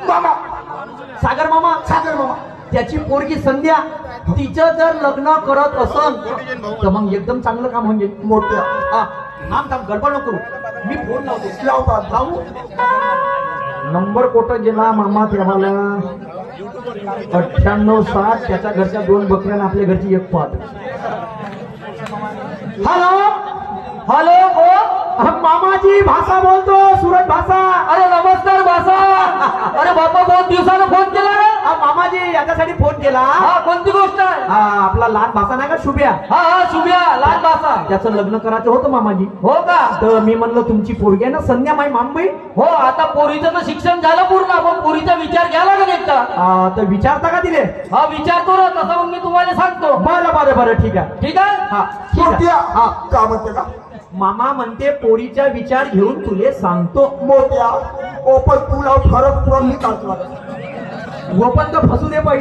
मामा सागर मामा सागर मामा त्याची पोरगी संध्या तिचं जर लग्न करत असन तर मग एकदम चांगलं काम होऊन जाईल. मोठ्या हा थांब गडबड नको करू. मी फोन लावते. लावतात लावू नंबर कोठं गेला मामा तेव्हाला 9860 त्याच्या घरच्या 2 बकऱ्या आणि आपल्या घरची 1 पाट. हॅलो हॅलो कोण? मामाजी भाषा बोलतो सुरत भाषा. अरे नमस्कार भाषा. अरे बापा बहुत दिवसानं फोन केला रे. मामाजी याच्यासाठी फोन केला. हा कोणती गोष्ट आहे? हा आपला लहान भाषा नाही का शुभ्या. हा शुभ्या लाल भाषा. त्याचं लग्न करायचं होतं मामाजी. हो का? तर मी म्हणलं तुमची पोरगी आहे ना संध्या माई मामबाई. हो आता पोरीचं तर शिक्षण झालं पूर्ण. आपण पोरीचा विचार घ्या लागेल एकदा. तर विचारता का दिले? हा विचारतो ना तसं मग मी तुम्हाला सांगतो. बरं ठीक आहे. ठीक आहे. हा ठीक आहे. मोठ्या का म्हणते का मामा म्हणते पोरीचा विचार घेऊन तुले सांगतो. मोठ्या ओपन तुला फरक पुरवली का वो पण तर फसू दे पहिले.